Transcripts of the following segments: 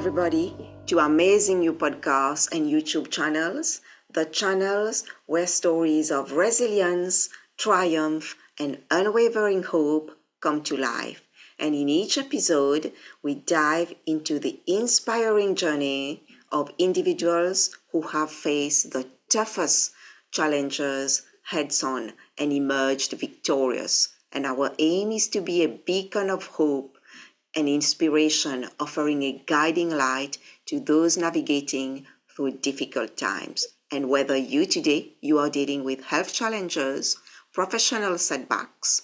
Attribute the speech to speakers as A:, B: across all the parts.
A: everybody to Amazing You podcasts and YouTube channels, the channels where stories of resilience, triumph, and unwavering hope come to life. And in each episode, we dive into the inspiring journey of individuals who have faced the toughest challenges heads on and emerged victorious. And our aim is to be a beacon of hope and inspiration, offering a guiding light to those navigating through difficult times. And whether you are dealing with health challenges, professional setbacks,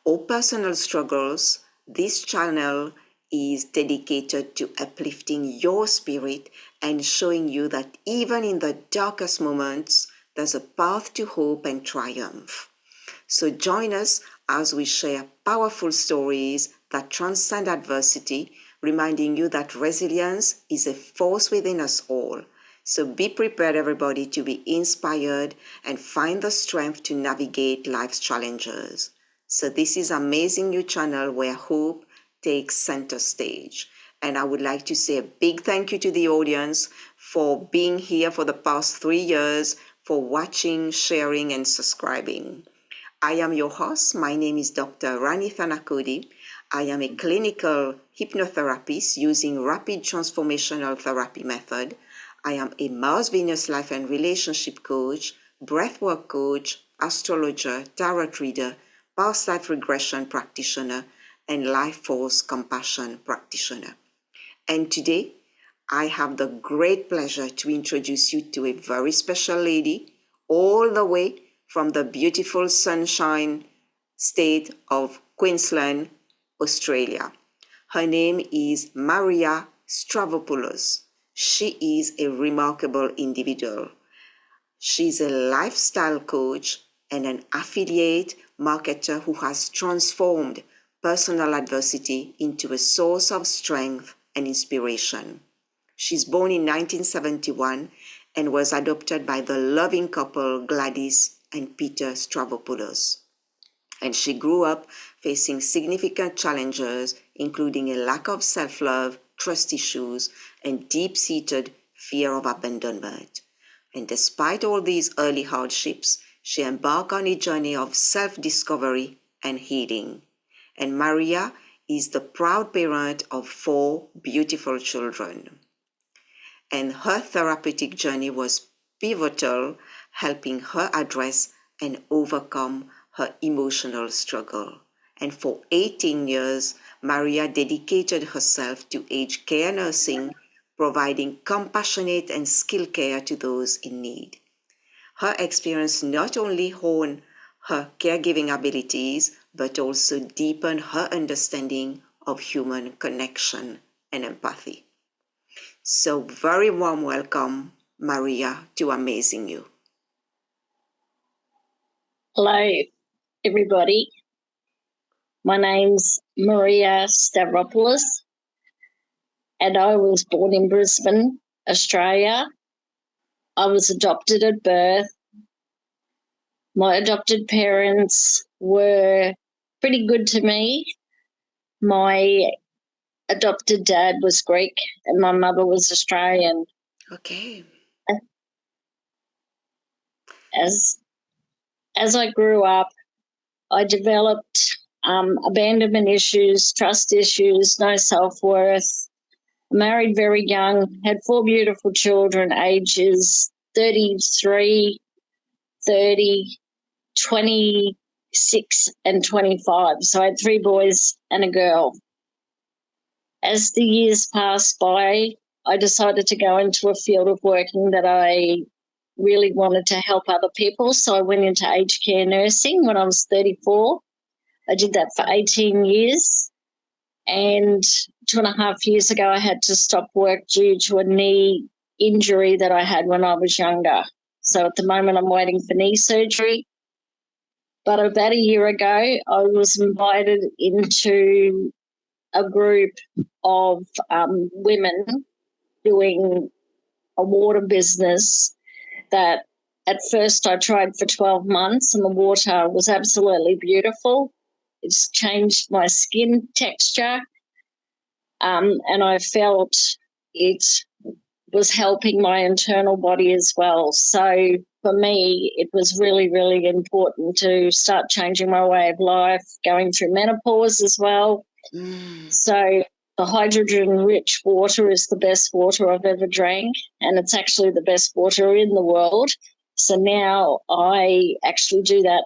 A: or personal struggles, this channel is dedicated to uplifting your spirit and showing you that even in the darkest moments, there's a path to hope and triumph. So join us as we share powerful stories that transcend adversity, reminding you that resilience is a force within us all. So be prepared, everybody, to be inspired and find the strength to navigate life's challenges. So this is Amazing You channel where hope takes center stage. And I would like to say a big thank you to the audience for being here for the past 3 years, for watching, sharing, and subscribing. I am your host. My name is Dr. Rani. I am a clinical hypnotherapist using rapid transformational therapy method. I am a Mars, Venus, life and relationship coach, breathwork coach, astrologer, tarot reader, past life regression practitioner, and life force compassion practitioner. And today, I have the great pleasure to introduce you to a very special lady, all the way from the beautiful sunshine state of Queensland, Australia. Her name is Marea Stavropoulos. She is a remarkable individual. She's a lifestyle coach and an affiliate marketer who has transformed personal adversity into a source of strength and inspiration. She's born in 1971 and was adopted by the loving couple Gladys and Peter Stavropoulos. And she grew up facing significant challenges, including a lack of self-love, trust issues, and deep-seated fear of abandonment. And despite all these early hardships, she embarked on a journey of self-discovery and healing. And Marea is the proud parent of 4 beautiful children. And her therapeutic journey was pivotal, helping her address and overcome her emotional struggle. And for 18 years, Marea dedicated herself to aged care nursing, providing compassionate and skilled care to those in need. Her experience not only honed her caregiving abilities, but also deepened her understanding of human connection and empathy. So very warm welcome, Marea, to Amazing You.
B: Hello, everybody. My name's Marea Stavropoulos, and I was born in Brisbane, Australia. I was adopted at birth. My adopted parents were pretty good to me. My adopted dad was Greek and my mother was Australian.
A: Okay.
B: As I grew up, I developed abandonment issues, trust issues, no self-worth. Married very young, had 4 beautiful children, ages 33, 30, 26, and 25. So I had 3 boys and a girl. As the years passed by, I decided to go into a field of working that I really wanted to help other people. So I went into aged care nursing when I was 34. I did that for 18 years. And 2.5 years ago, I had to stop work due to a knee injury that I had when I was younger. So at the moment, I'm waiting for knee surgery. But about a year ago, I was invited into a group of women doing a water business that at first I tried for 12 months, and the water was absolutely beautiful. It's changed my skin texture, and I felt it was helping my internal body as well. So for me, it was really, really important to start changing my way of life, going through menopause as well. So the hydrogen-rich water is the best water I've ever drank, and it's actually the best water in the world. So now I actually do that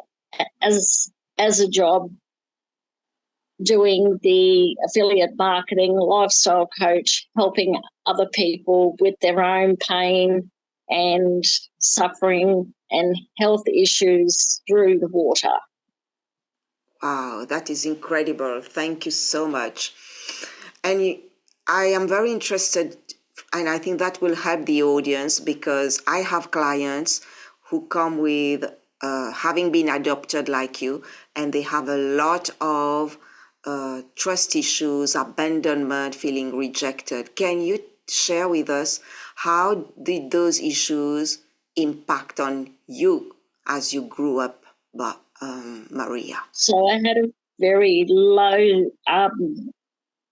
B: as a job, doing the affiliate marketing, lifestyle coach, helping other people with their own pain and suffering and health issues through the water.
A: Wow, that is incredible. Thank you so much. And I am very interested, and I think that will help the audience, because I have clients who come with having been adopted like you, and they have a lot of trust issues, abandonment, feeling rejected. Can you share with us how did those issues impact on you as you grew up, Marea?
B: So I had a very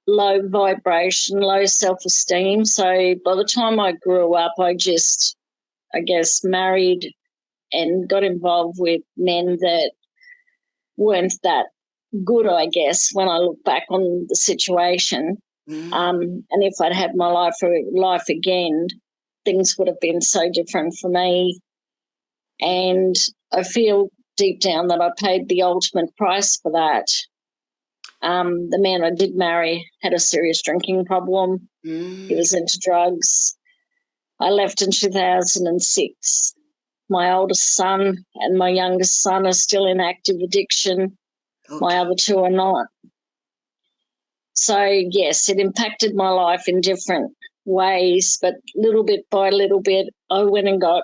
B: low vibration, low self-esteem. So by the time I grew up, I guess, married and got involved with men that weren't that good, I guess, when I look back on the situation. And if I'd had my life again, things would have been so different for me. And I feel deep down that I paid the ultimate price for that. The man I did marry had a serious drinking problem. He was into drugs. I left in 2006. My oldest son and my youngest son are still in active addiction.
A: Okay.
B: My other two are not. So, yes, it impacted my life in different ways, but little bit by little bit, I went and got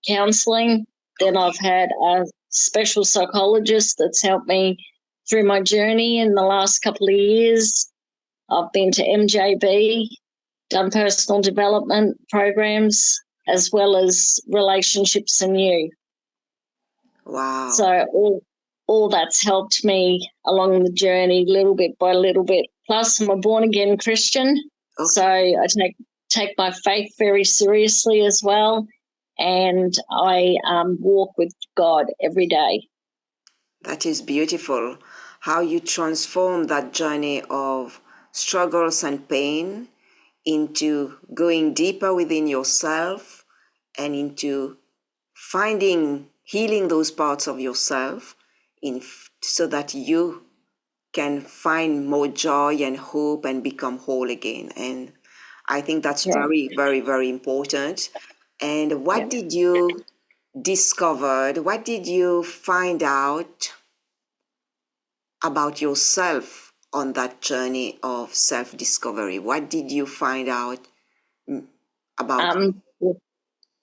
B: counselling. Then I've had a special psychologist that's helped me through my journey in the last couple of years. I've been to MJB, done personal development programs, as well as relationships and you.
A: Wow.
B: So all that's helped me along the journey, little bit by little bit. Plus, I'm a born-again Christian, so I take my faith very seriously as well, and I walk with God every day.
A: That is beautiful, how you transform that journey of struggles and pain into going deeper within yourself and into healing those parts of yourself so that you can find more joy and hope and become whole again. And I think that's very, very, very important. And what did you discover? What did you find out about yourself on that journey of self-discovery? What did you find out about?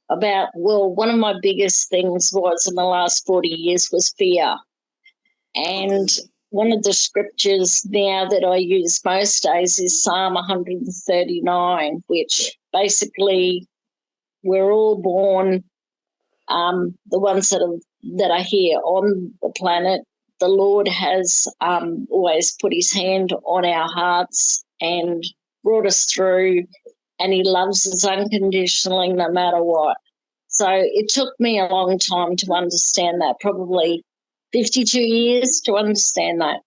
B: One of my biggest things was in the last 40 years was fear. And one of the scriptures now that I use most days is Psalm 139, which basically we're all born, the ones that are here on the planet, the Lord has always put his hand on our hearts and brought us through, and he loves us unconditionally no matter what. So it took me a long time to understand that, probably 52 years to understand that.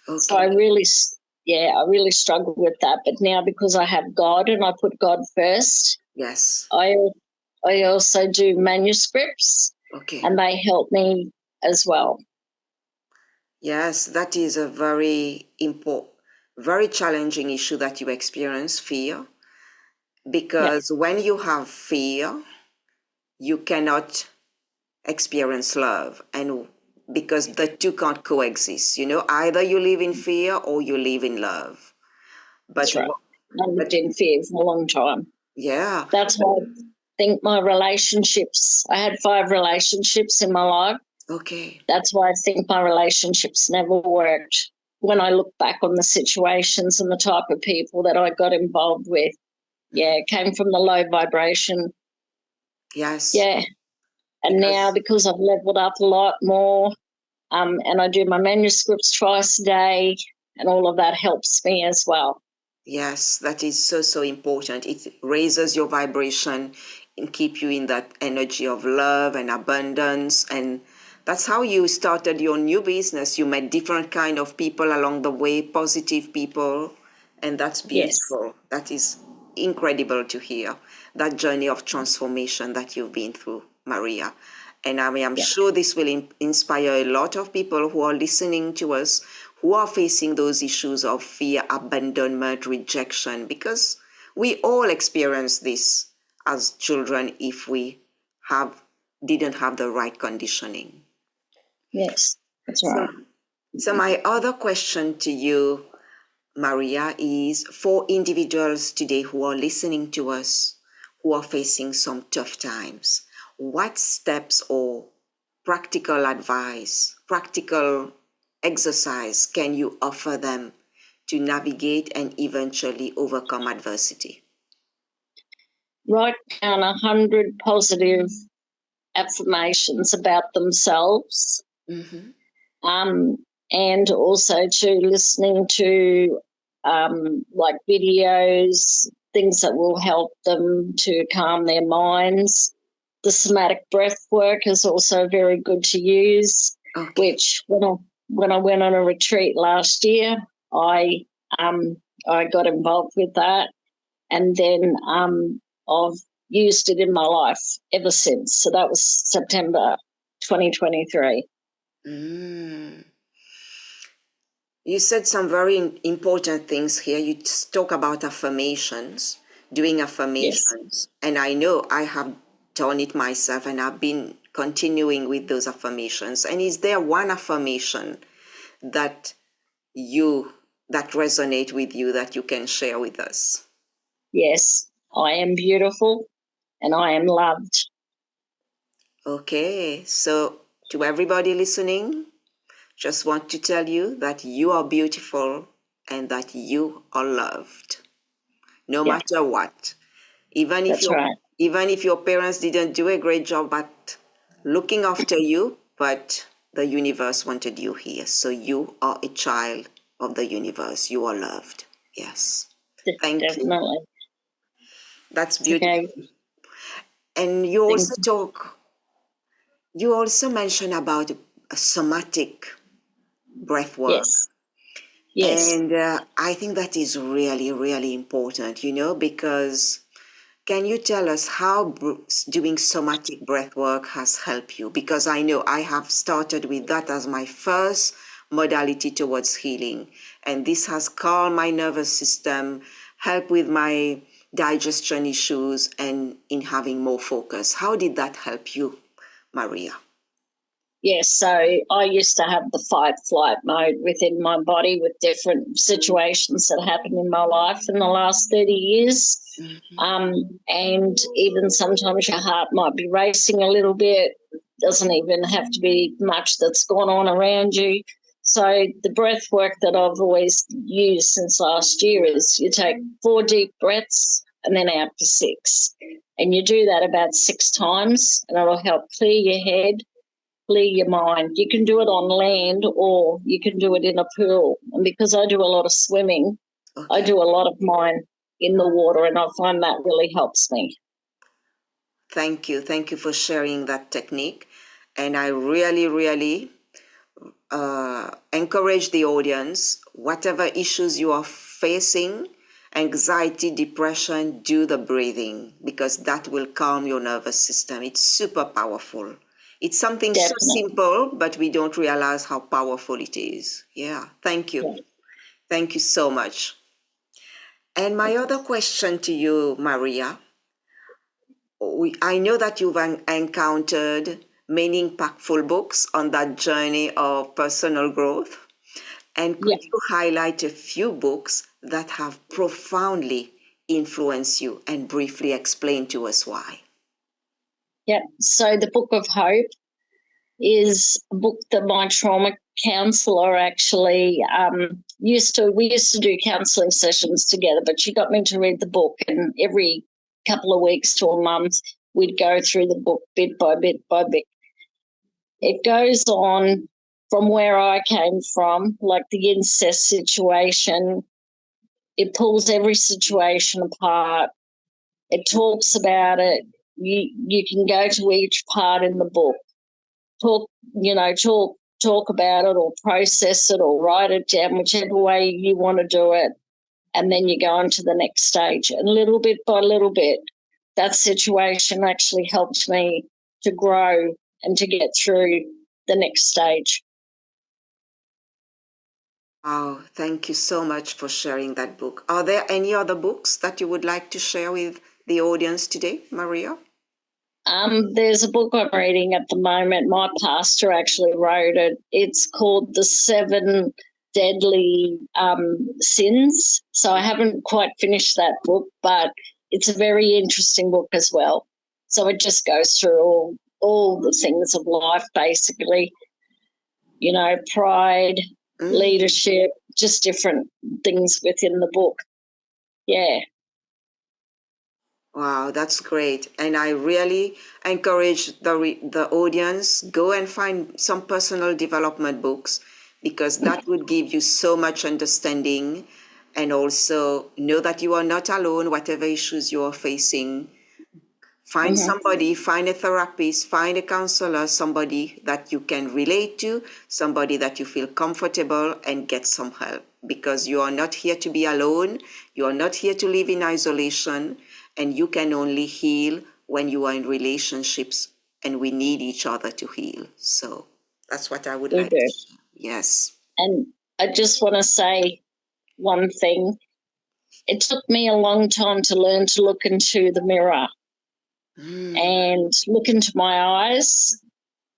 B: Okay. So I really struggled with that. But now, because I have God and I put God first,
A: yes,
B: I also do manuscripts, and they help me as well.
A: Yes, that is a very important, very challenging issue that you experience, fear, because when you have fear, you cannot experience love, and because the two can't coexist, either you live in fear or you live in love. But
B: that's right. I lived in fear for a long time.
A: Yeah.
B: That's why I think my relationships, I had 5 relationships in my life.
A: Okay.
B: That's why I think my relationships never worked. When I look back on the situations and the type of people that I got involved with, it came from the low vibration.
A: Yes.
B: Yeah. And now, because I've leveled up a lot more, and I do my manuscripts twice a day, and all of that helps me as well.
A: Yes, that is so, so important. It raises your vibration and keep you in that energy of love and abundance. And that's how you started your new business. You met different kind of people along the way, positive people, and that's
B: Yes.
A: beautiful. That is incredible to hear that journey of transformation that you've been through, Maria. And I am
B: Yeah.
A: sure this will inspire a lot of people who are listening to us, who are facing those issues of fear, abandonment, rejection, because we all experience this as children if we have didn't have the right conditioning.
B: Yes, that's
A: So,
B: right.
A: so my other question to you, Maria, is for individuals today who are listening to us, who are facing some tough times, what steps or practical advice, practical exercise can you offer them to navigate and eventually overcome adversity?
B: Write down 100 positive affirmations about themselves,
A: Mm-hmm.
B: um, and also to listening to like videos, things that will help them to calm their minds. The somatic breath work is also very good to use,
A: Okay.
B: which when I went on a retreat last year, I um, I got involved with that, and then I've used it in my life ever since. So that was September 2023.
A: Mm. You said some very important things here. You talk about affirmations, doing
B: Yes.
A: affirmations. And I know I have done it myself and I've been continuing with those affirmations. And is there one affirmation that you that resonate with you that you can share with us?
B: Yes, I am beautiful and I am loved.
A: Okay, so to everybody listening, just want to tell you that you are beautiful and that you are loved, no
B: Yeah,
A: matter what. Even if
B: that's
A: your
B: right.
A: even if your parents didn't do a great job at looking after you, but the universe wanted you here. So you are a child of the universe. You are loved. Yes. Thank you.
B: Definitely.
A: That's
B: It's okay.
A: beautiful. And
B: Thank you.
A: you also mention about a somatic breath work.
B: Yes. Yes.
A: And I think that is really, really important, because can you tell us how doing somatic breath work has helped you? Because I know I have started with that as my first modality towards healing. And this has calmed my nervous system, helped with my digestion issues, and in having more focus. How did that help you, Maria?
B: Yes, so I used to have the fight flight mode within my body with different situations that happened in my life in the last 30 years. And even sometimes your heart might be racing a little bit, doesn't even have to be much that's gone on around you. So the breath work that I've always used since last year is you take 4 deep breaths and then out for 6. And you do that about 6 times and it'll help clear your head, clear your mind. You can do it on land or you can do it in a pool. And because I do a lot of swimming, I
A: Okay.
B: do a lot of mine in the water, and I find that really helps me.
A: Thank you. Thank you for sharing that technique. And I really, really encourage the audience, whatever issues you are facing, anxiety, depression, do the breathing because that will calm your nervous system. It's super powerful. It's something so
B: Definitely.
A: simple, but we don't realize how powerful it is. Yeah, thank you.
B: Yeah.
A: Thank you so much. And my other question to you, Maria, I know that you've encountered many impactful books on that journey of personal growth. And
B: Yeah.
A: could you highlight a few books that have profoundly influenced you and briefly explain to us why?
B: Yeah. So the Book of Hope is a book that my trauma counselor actually we used to do counseling sessions together, but she got me to read the book, and every couple of weeks to a month we'd go through the book bit by bit by bit. It goes on from where I came from, like the incest situation. It pulls every situation apart. It talks about it. You can go to each part in the book, talk about it, or process it, or write it down, whichever way you want to do it, and then you go on to the next stage. And little bit by little bit, that situation actually helped me to grow and to get through the next stage.
A: Wow, thank you so much for sharing that book. Are there any other books that you would like to share with the audience today, Marea?
B: There's a book I'm reading at the moment. My pastor actually wrote it. It's called The Seven Deadly Sins. So I haven't quite finished that book, but it's a very interesting book as well. So it just goes through all the things of life, basically. Pride, leadership, just different things within the book. Yeah.
A: Wow, that's great. And I really encourage the audience, go and find some personal development books, because that would give you so much understanding, and also know that you are not alone, whatever issues you are facing. Find somebody, find a therapist, find a counselor, somebody that you can relate to, somebody that you feel comfortable, and get some help, because you are not here to be alone. You are not here to live in isolation, and you can only heal when you are in relationships, and we need each other to heal. So that's what I would like to share. Yes.
B: And I just want to say one thing. It took me a long time to learn to look into the mirror and look into my eyes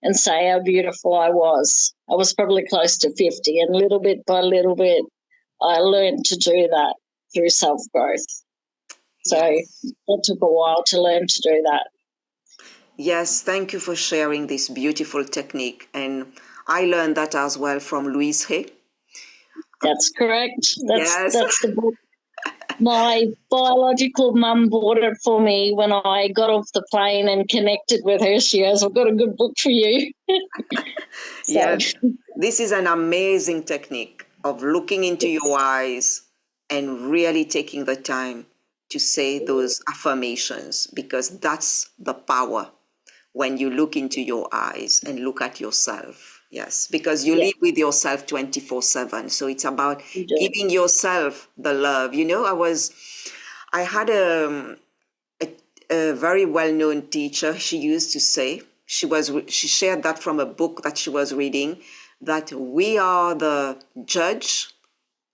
B: and say how beautiful I was. I was probably close to 50, and little bit by little bit, I learned to do that through self-growth. So it took a while to learn to do that.
A: Yes, thank you for sharing this beautiful technique. And I learned that as well from Louise Hay.
B: That's correct. That's the book. My biological mum bought it for me when I got off the plane and connected with her. She goes, I've got a good book for you.
A: Yes, this is an amazing technique of looking into your eyes and really taking the time to say those affirmations, because that's the power when you look into your eyes and look at yourself. Yes, because you live with yourself 24/7. So it's about giving yourself the love. I had a very well-known teacher. She used to say, she shared that from a book that she was reading, that we are the judge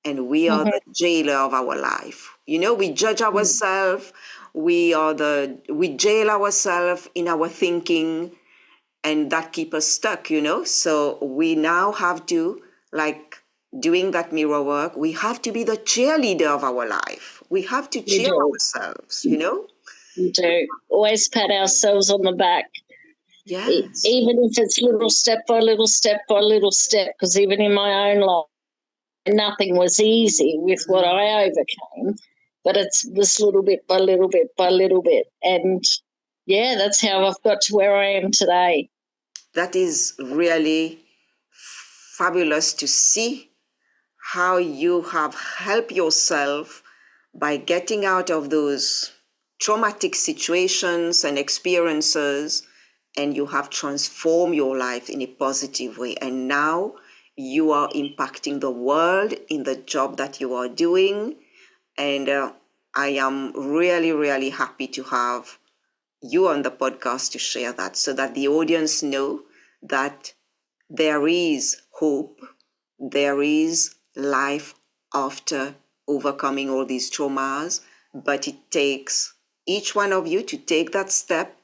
A: and we are the jailer of our life. We judge ourselves, we jail ourselves in our thinking, and that keep us stuck, So we now have to, like doing that mirror work, we have to be the cheerleader of our life. We have to cheer ourselves,
B: We do. Always pat ourselves on the back.
A: Yes.
B: Even if it's little step by little step by little step, because even in my own life, nothing was easy with what I overcame, but it's this little bit by little bit by little bit. And that's how I've got to where I am today.
A: That is really fabulous to see how you have helped yourself by getting out of those traumatic situations and experiences, and you have transformed your life in a positive way. And now you are impacting the world in the job that you are doing. And I am really, really happy to have you on the podcast to share that, so that the audience know that there is hope, there is life after overcoming all these traumas, but it takes each one of you to take that step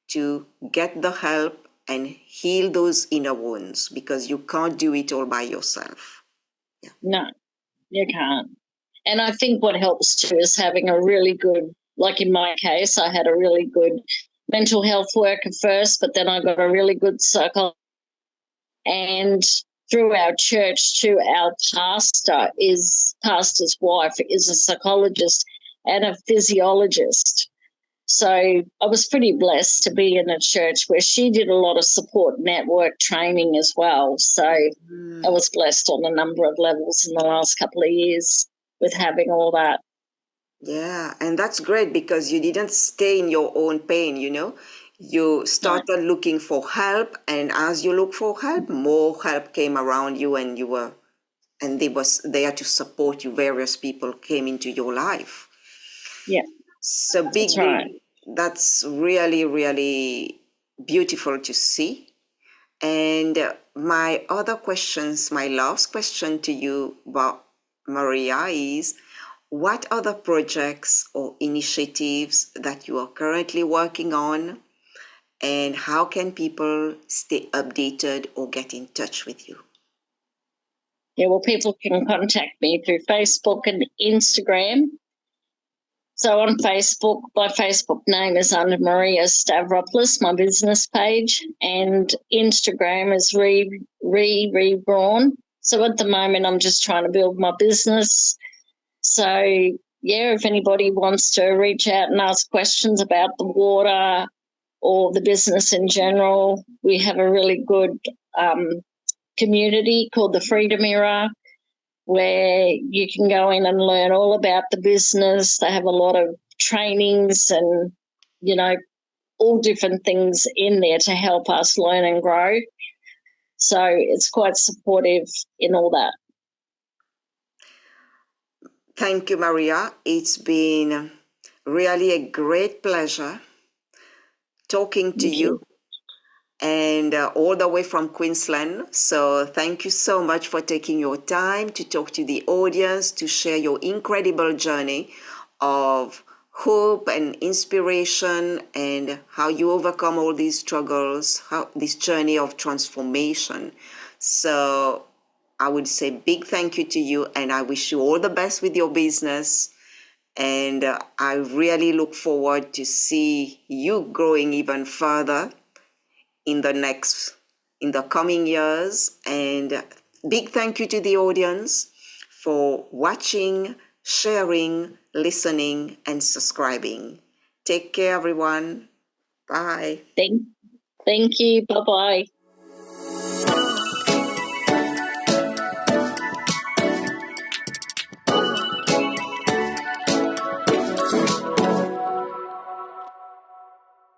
A: to get the help and heal those inner wounds, because you can't do it all by yourself.
B: No, you can't. And I think what helps too is having a really good, like in my case, I had a really good mental health worker first, but then I got a really good psychologist. And through our church too, our pastor's wife is a psychologist and a physiologist. So I was pretty blessed to be in a church where she did a lot of support network training as well. So I was blessed on a number of levels in the last couple of years. with having all that.
A: Yeah, and that's great because you didn't stay in your own pain, you know. You started looking for help, and as you look for help, more help came around you, and they was there to support you. Various people came into your life.
B: Yeah,
A: So
B: that's right.
A: that's really, really beautiful to see. And my other questions, my last question to you about Maria is, what other projects or initiatives that you are currently working on, and how can people stay updated or get in touch with you?
B: Yeah, well, people can contact me through Facebook and Instagram. So on Facebook, my Facebook name is under Marea Stavropoulos, my business page, and Instagram is Rebrawn. So at the moment, I'm just trying to build my business. So yeah, if anybody wants to reach out and ask questions about the water or the business in general, we have a really good community called the Freedom Era, where you can go in and learn all about the business. They have a lot of trainings and, you know, all different things in there to help us learn and grow. So it's quite supportive in all that.
A: Thank you, Maria. It's been really a great pleasure talking to you, and all the way from Queensland. So thank you so much for taking your time to talk to the audience, to share your incredible journey of hope and inspiration, and how you overcome all these struggles, how this journey of transformation. So I would say big thank you to you, and I wish you all the best with your business. And I really look forward to see you growing even further in the coming years. And big thank you to the audience for watching, sharing, listening, and subscribing. Take care, everyone. Bye.
B: Thank you. Bye-bye.